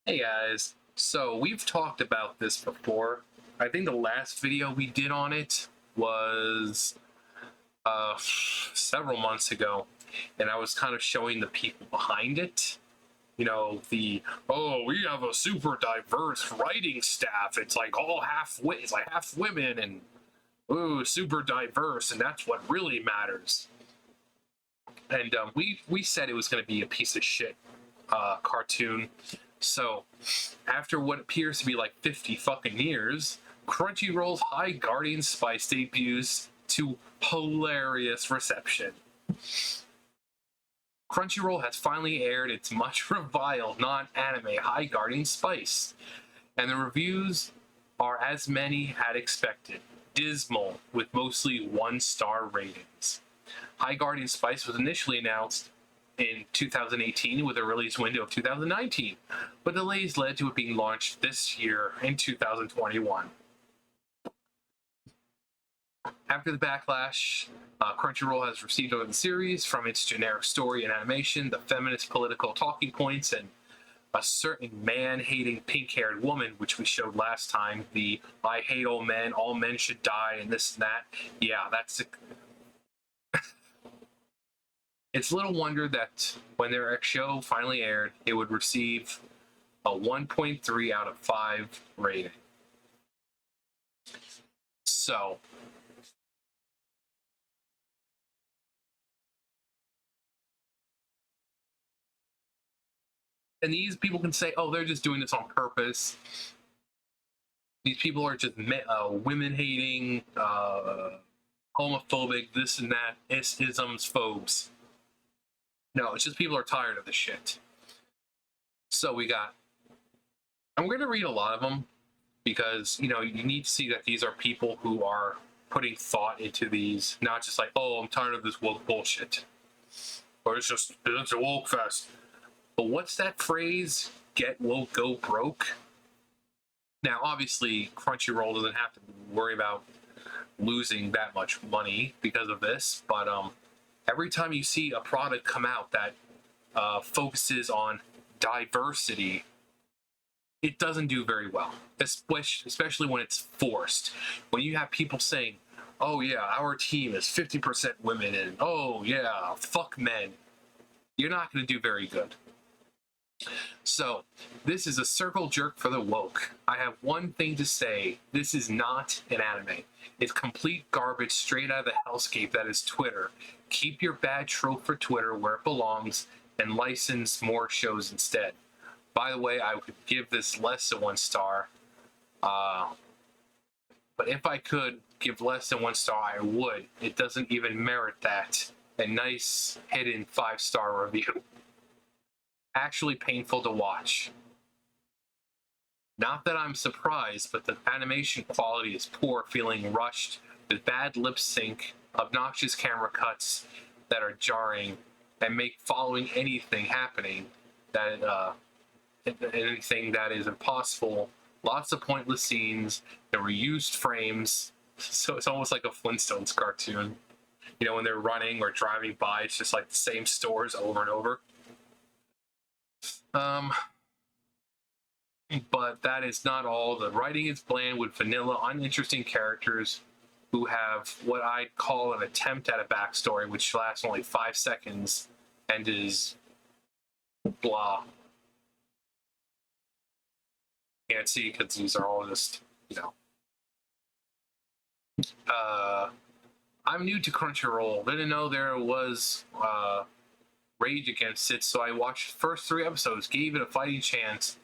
Hey guys, so we've talked about this before. I think the last video we did on it was several months ago, and I was kind of showing the people behind it. We have a super diverse writing staff. It's like it's like half women and ooh, super diverse, and that's what really matters. And we said it was going to be a piece of shit cartoon. So, after what appears to be like 50 fucking years, Crunchyroll's High Guardian Spice debuts to hilarious reception. Crunchyroll has finally aired its much reviled non-anime High Guardian Spice, and the reviews are as many had expected, dismal with mostly one-star ratings. High Guardian Spice was initially announced in 2018 with a release window of 2019, but delays led to it being launched this year in 2021. After the backlash Crunchyroll has received over the series, from its generic story and animation, the feminist political talking points, and a certain man-hating pink-haired woman, which we showed last time, the I hate all men should die, and this and that. Yeah, that's It's little wonder that when their show finally aired, it would receive a 1.3 out of 5 rating. So, and these people can say, oh, they're just doing this on purpose. These people are just women hating, homophobic, this and that, isms, phobes. No, it's just people are tired of this shit. So I'm going to read a lot of them because, you need to see that these are people who are putting thought into these, not just like, oh, I'm tired of this woke bullshit. Or it's a woke fest. But what's that phrase? Get woke, go broke? Now, obviously, Crunchyroll doesn't have to worry about losing that much money because of this, but every time you see a product come out that focuses on diversity, it doesn't do very well, especially when it's forced. When you have people saying, oh yeah, our team is 50% women, and oh yeah, fuck men, you're not going to do very good. So, this is a circle jerk for the woke. I have one thing to say. This is not an anime. It's complete garbage straight out of the hellscape that is Twitter. Keep your bad trope for Twitter where it belongs and license more shows instead. By the way, I would give this less than 1 star. But if I could give less than 1 star, I would. It doesn't even merit that. A nice hidden 5-star review. Actually painful to watch. Not that I'm surprised, but the animation quality is poor, feeling rushed, with bad lip sync, obnoxious camera cuts that are jarring, and make following anything happening that anything that is impossible. Lots of pointless scenes. There were used frames, so it's almost like a Flintstones cartoon. When they're running or driving by, it's just like the same stores over and over. But that is not all. The writing is bland with vanilla, uninteresting characters who have what I'd call an attempt at a backstory, which lasts only 5 seconds and is blah. Can't see because these are all just, I'm new to Crunchyroll. Didn't know there was rage against it, so I watched the first 3 episodes, gave it a fighting chance,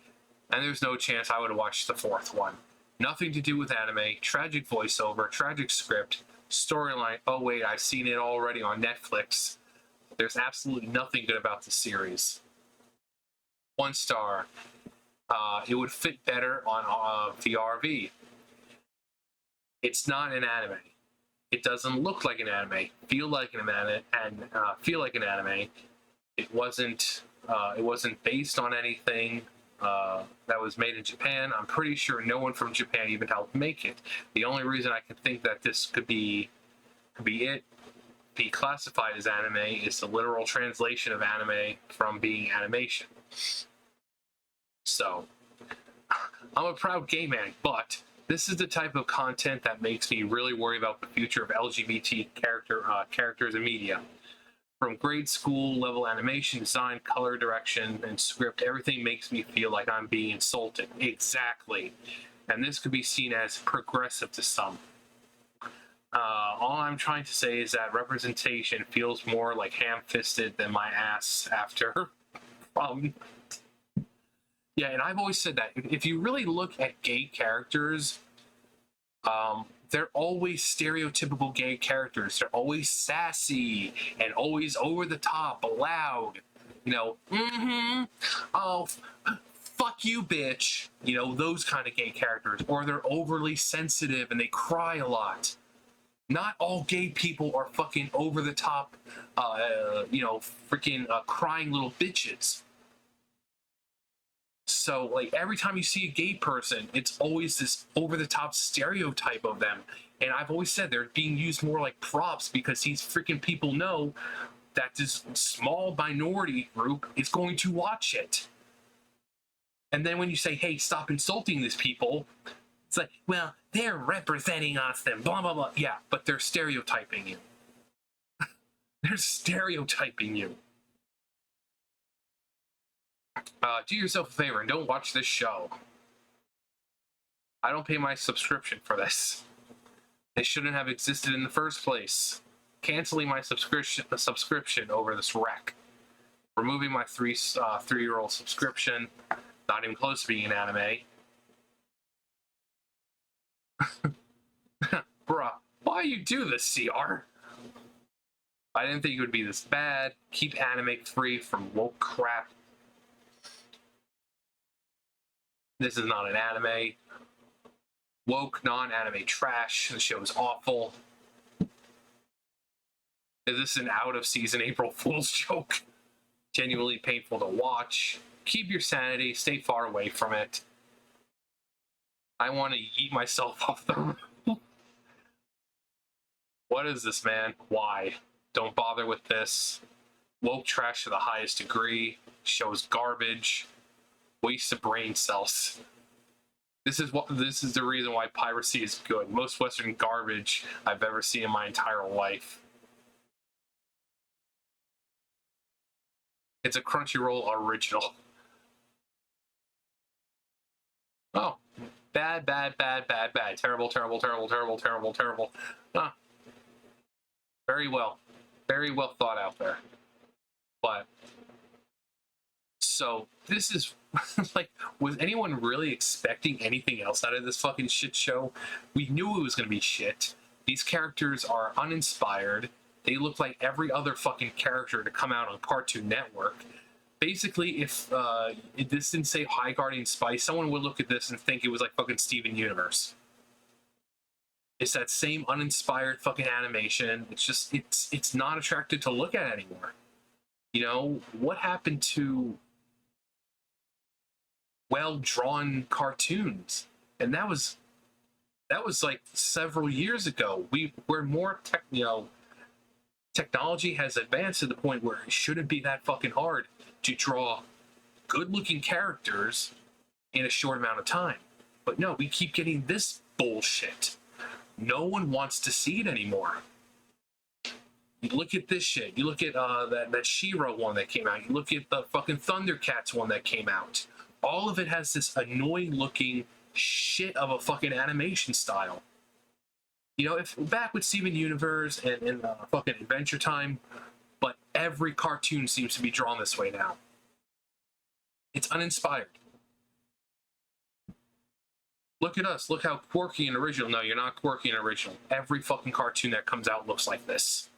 and there's no chance I would have watched the 4th one. Nothing to do with anime, tragic voiceover, tragic script, storyline. Oh wait, I've seen it already on Netflix. There's absolutely nothing good about the series. 1 star. It would fit better on VRV. It's not an anime. It doesn't look like an anime, feel like an anime. It wasn't based on anything that was made in Japan. I'm pretty sure no one from Japan even helped make it. The only reason I can think that this could be classified as anime is the literal translation of anime from being animation. So, I'm a proud gay man, but this is the type of content that makes me really worry about the future of LGBT characters in media. From grade school level animation, design, color direction, and script, everything makes me feel like I'm being insulted. Exactly. And this could be seen as progressive to some. All I'm trying to say is that representation feels more like ham-fisted than my ass after. Yeah, and I've always said that if you really look at gay characters, they're always stereotypical gay characters. They're always sassy and always over the top, loud. Oh, fuck you, bitch. Those kind of gay characters. Or they're overly sensitive and they cry a lot. Not all gay people are fucking over the top, freaking crying little bitches. So, like, every time you see a gay person, it's always this over-the-top stereotype of them. And I've always said they're being used more like props because these freaking people know that this small minority group is going to watch it. And then when you say, hey, stop insulting these people, it's like, well, they're representing us, then blah, blah, blah. Yeah, but they're stereotyping you. They're stereotyping you. Do yourself a favor and don't watch this show. I don't pay my subscription for this. It shouldn't have existed in the first place. Canceling my subscription over this wreck. Removing my three-year-old subscription. Not even close to being an anime. Bruh, why you do this, CR? I didn't think it would be this bad. Keep anime free from woke crap. This is not an anime. Woke, non-anime trash. The show is awful. Is this an out-of-season April Fool's joke? Genuinely painful to watch. Keep your sanity. Stay far away from it. I want to eat myself off the roof. What is this, man? Why? Don't bother with this. Woke trash to the highest degree. Show's garbage. Waste of brain cells. This is the reason why piracy is good. Most Western garbage I've ever seen in my entire life. It's a Crunchyroll original. Oh, bad. Terrible. Very well thought out there. But so this is like, was anyone really expecting anything else out of this fucking shit show? We knew it was gonna be shit. These characters are uninspired. They look like every other fucking character to come out on Cartoon Network. Basically, if this didn't say High Guardian Spice, someone would look at this and think it was like fucking Steven Universe. It's that same uninspired fucking animation. It's just, it's not attractive to look at anymore. What happened to well-drawn cartoons? And that was like several years ago. We're more technology has advanced to the point where it shouldn't be that fucking hard to draw good-looking characters in a short amount of time. But no, we keep getting this bullshit. No one wants to see it anymore. You look at this shit. You look at that She-Ra one that came out. You look at the fucking Thundercats one that came out. All of it has this annoying-looking shit of a fucking animation style. If back with Steven Universe and fucking Adventure Time, but every cartoon seems to be drawn this way now. It's uninspired. Look at us. Look how quirky and original. No, you're not quirky and original. Every fucking cartoon that comes out looks like this.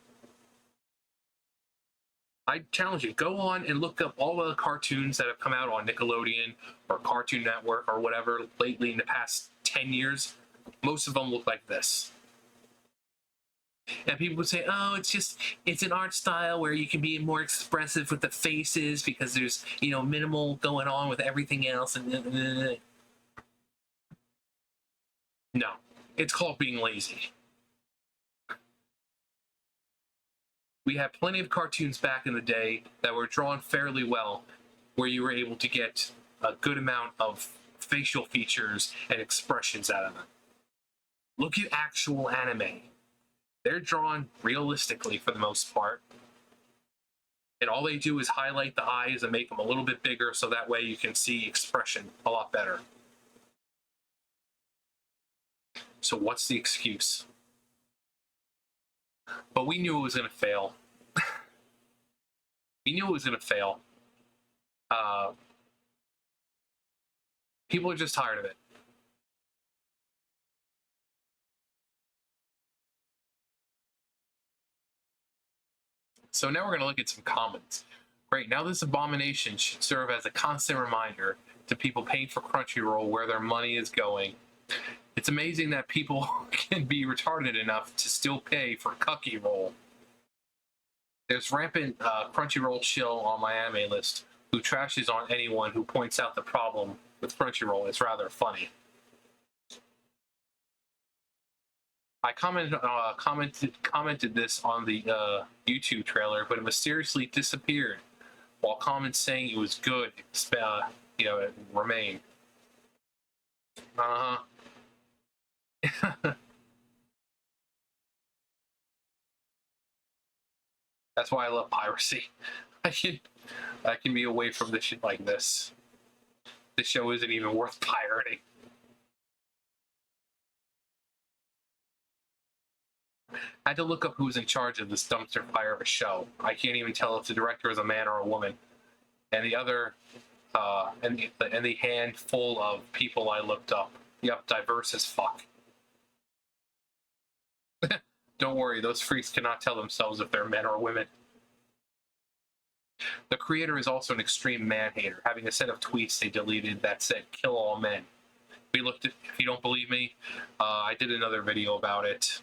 I challenge you, go on and look up all the cartoons that have come out on Nickelodeon or Cartoon Network or whatever lately in the past 10 years. Most of them look like this. And people would say, oh, it's an art style where you can be more expressive with the faces because there's, minimal going on with everything else. And no, it's called being lazy. We had plenty of cartoons back in the day that were drawn fairly well, where you were able to get a good amount of facial features and expressions out of them. Look at actual anime. They're drawn realistically for the most part. And all they do is highlight the eyes and make them a little bit bigger so that way you can see expression a lot better. So what's the excuse? But we knew it was going to fail. We knew it was going to fail. People are just tired of it. So now we're going to look at some comments. Great, now this abomination should serve as a constant reminder to people paying for Crunchyroll where their money is going. It's amazing that people can be retarded enough to still pay for Cucky Roll. There's rampant Crunchyroll chill on my anime list who trashes on anyone who points out the problem with Crunchyroll. It's rather funny. I commented this on the YouTube trailer, but it mysteriously disappeared, while comments saying it was good, it remained. That's why I love piracy. I can be away from the shit like this. This show isn't even worth pirating. I had to look up who's in charge of this dumpster fire of a show. I can't even tell if the director is a man or a woman. And the other, and the handful of people I looked up. Yep, diverse as fuck. Don't worry, those freaks cannot tell themselves if they're men or women. The creator is also an extreme man-hater, having a set of tweets they deleted that said, "Kill all men." If you don't believe me, I did another video about it.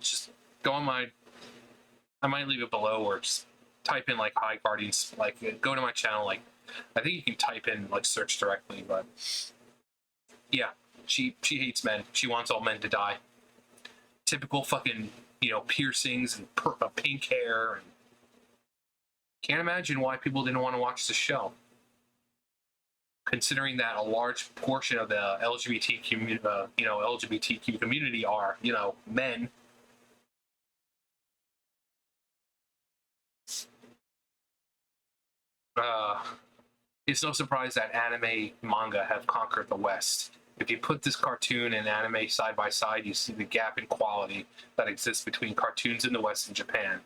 Just go on I might leave it below, or just type in like High Guardians, like go to my channel, like I think you can type in like search directly, but yeah, she hates men. She wants all men to die. Typical fucking, piercings and pink hair. And can't imagine why people didn't want to watch the show, considering that a large portion of the LGBTQ community are, men. It's no surprise that anime manga have conquered the West. If you put this cartoon and anime side by side, you see the gap in quality that exists between cartoons in the West and Japan.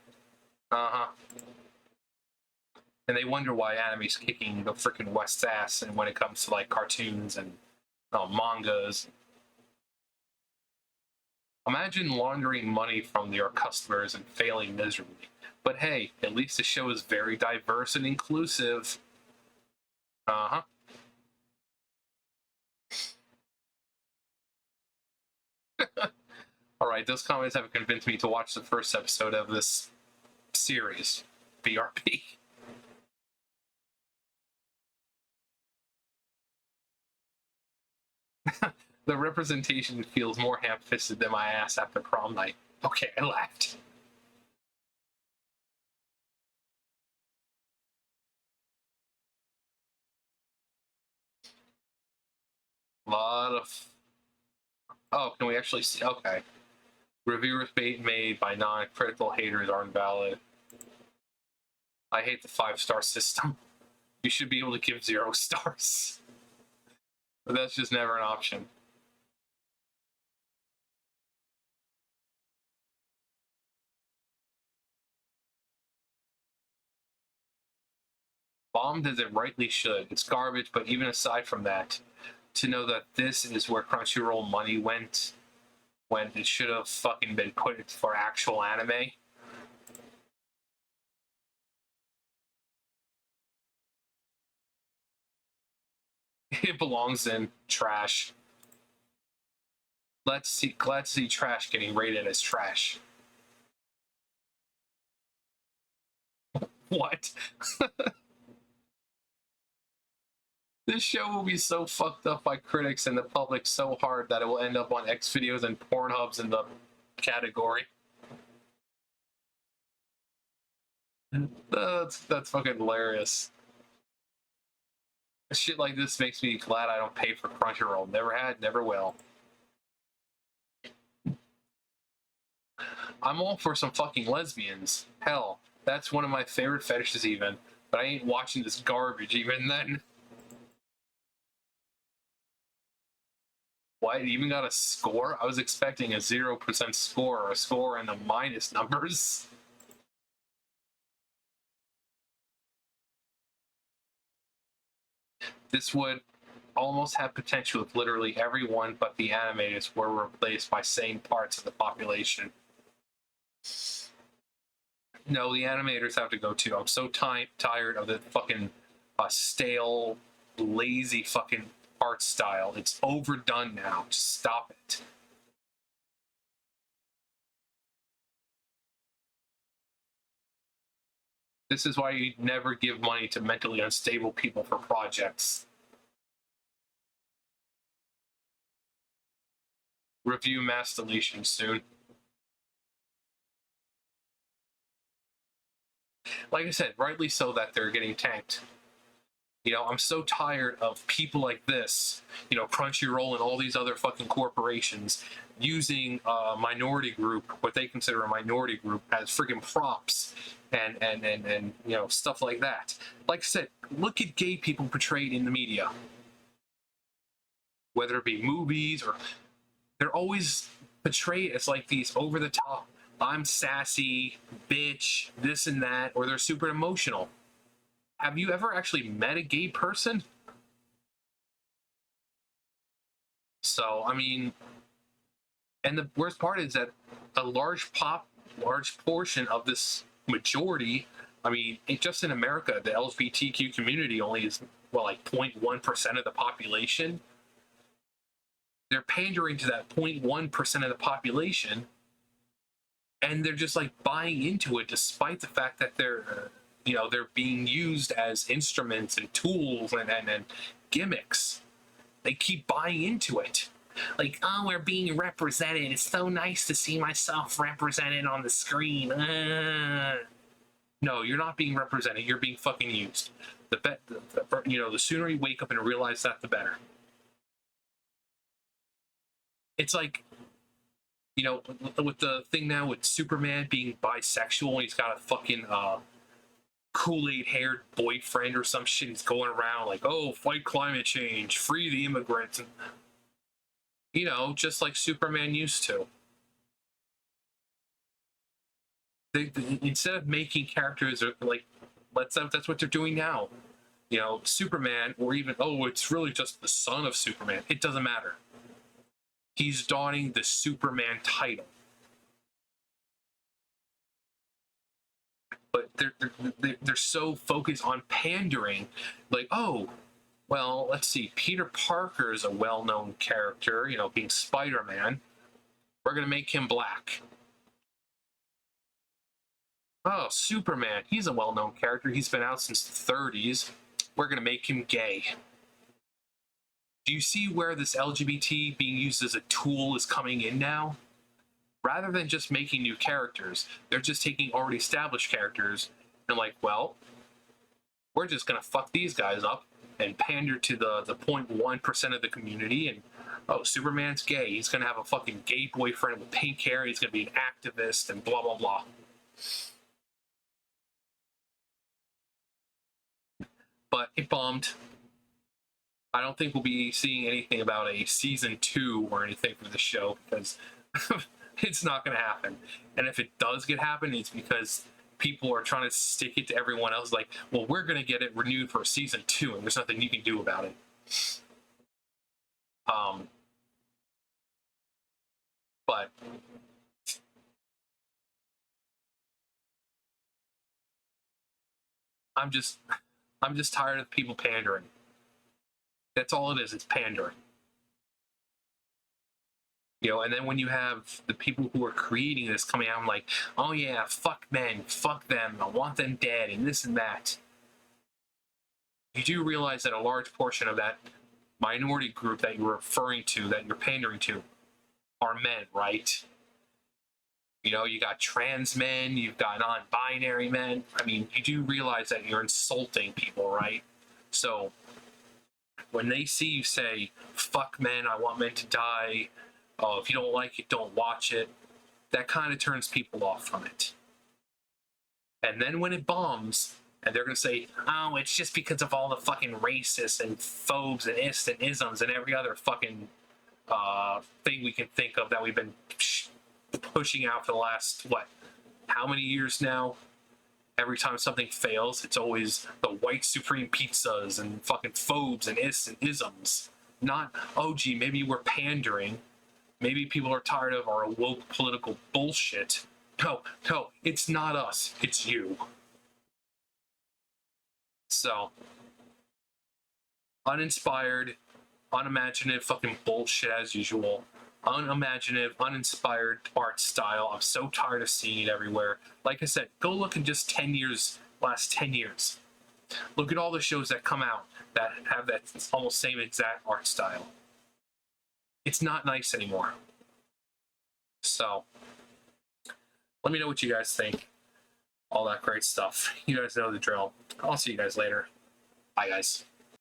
And they wonder why anime's kicking the freaking West's ass, and when it comes to like cartoons and mangas. Imagine laundering money from your customers and failing miserably. But hey, at least the show is very diverse and inclusive. Alright, those comments have convinced me to watch the first episode of this series, BRP. The representation feels more ham-fisted than my ass after prom night. Okay, I laughed. A lot of... Oh, can we actually see? Okay. Reviewers made by non-critical haters are invalid. I hate the 5-star system. You should be able to give 0 stars. But that's just never an option. Bombed as it rightly should. It's garbage, but even aside from that, to know that this is where Crunchyroll money went when it should have fucking been put for actual anime. It belongs in trash. Glad to see trash getting rated as trash. What? This show will be so fucked up by critics and the public so hard that it will end up on X videos and Pornhubs in the category. That's fucking hilarious. Shit like this makes me glad I don't pay for Crunchyroll. Never had, never will. I'm all for some fucking lesbians. Hell, that's one of my favorite fetishes even. But I ain't watching this garbage even then. Why, it even got a score? I was expecting a 0% score or a score in the minus numbers. This would almost have potential if literally everyone but the animators were replaced by same parts of the population. No, the animators have to go too. I'm so tired of the fucking stale, lazy fucking art style. It's overdone now. Just stop it. This is why you never give money to mentally unstable people for projects. Review mass deletion soon. Like I said, rightly so that they're getting tanked. You know, I'm so tired of people like this, you know, Crunchyroll and all these other fucking corporations using a minority group, what they consider a minority group, as freaking props and you know, stuff like that. Like I said, look at gay people portrayed in the media. Whether it be movies or they're always portrayed as like these over the top, I'm sassy, bitch, this and that, or they're super emotional. Have you ever actually met a gay person? So, I mean, and the worst part is that a large portion of this majority, I mean, just in America, the LGBTQ community only is, well, like 0.1% of the population. They're pandering to that 0.1% of the population, and they're just like buying into it despite the fact that they're you know, they're being used as instruments and tools and gimmicks. They keep buying into it. Like, oh, we're being represented. It's so nice to see myself represented on the screen. No, you're not being represented. You're being fucking used. You know, the sooner you wake up and realize that, the better. It's like, you know, with the thing now with Superman being bisexual, and he's got a fucking Kool-Aid haired boyfriend or some shit. He's going around like, oh, fight climate change, free the immigrants, and you know, just like Superman used to. Instead of making characters like, that's what they're doing now. You know, Superman, or even, oh, it's really just the son of Superman. It doesn't matter. He's donning the Superman title. But they're so focused on pandering, like, oh, well, let's see, Peter Parker is a well-known character, you know, being Spider-Man. We're gonna make him black. Oh, Superman, he's a well-known character. He's been out since the 30s. We're gonna make him gay. Do you see where this LGBT being used as a tool is coming in now? Rather than just making new characters, they're just taking already established characters and like, well, we're just gonna fuck these guys up and pander to the 0.1% of the community. And oh, Superman's gay. He's gonna have a fucking gay boyfriend with pink hair. He's gonna be an activist and blah blah blah. But it bombed. I don't think we'll be seeing anything about a season 2 or anything for the show because it's not going to happen. And if it does get happen, it's because people are trying to stick it to everyone else. Like, well, we're going to get it renewed for season 2, and there's nothing you can do about it. But I'm just tired of people pandering. That's all it is. It's pandering. You know, and then when you have the people who are creating this coming out and like, oh yeah, fuck men, fuck them, I want them dead, and this and that. You do realize that a large portion of that minority group that you're referring to, that you're pandering to, are men, right? You know, you got trans men, you've got non-binary men. I mean, you do realize that you're insulting people, right? So when they see you say, fuck men, I want men to die, oh, if you don't like it, don't watch it, that kind of turns people off from it. And then when it bombs, and they're going to say, oh, it's just because of all the fucking racists and phobes and ists and isms and every other fucking thing we can think of that we've been pushing out for the last, what, how many years now? Every time something fails, it's always the white supreme pizzas and fucking phobes and ists and isms. Not, oh, gee, maybe we're pandering. Maybe people are tired of our woke political bullshit. No, it's not us. It's you. So, uninspired, unimaginative fucking bullshit as usual. Unimaginative, uninspired art style. I'm so tired of seeing it everywhere. Like I said, go look in just 10 years, last 10 years. Look at all the shows that come out that have that almost same exact art style. It's not nice anymore. So, let me know what you guys think. All that great stuff. You guys know the drill. I'll see you guys later. Bye, guys.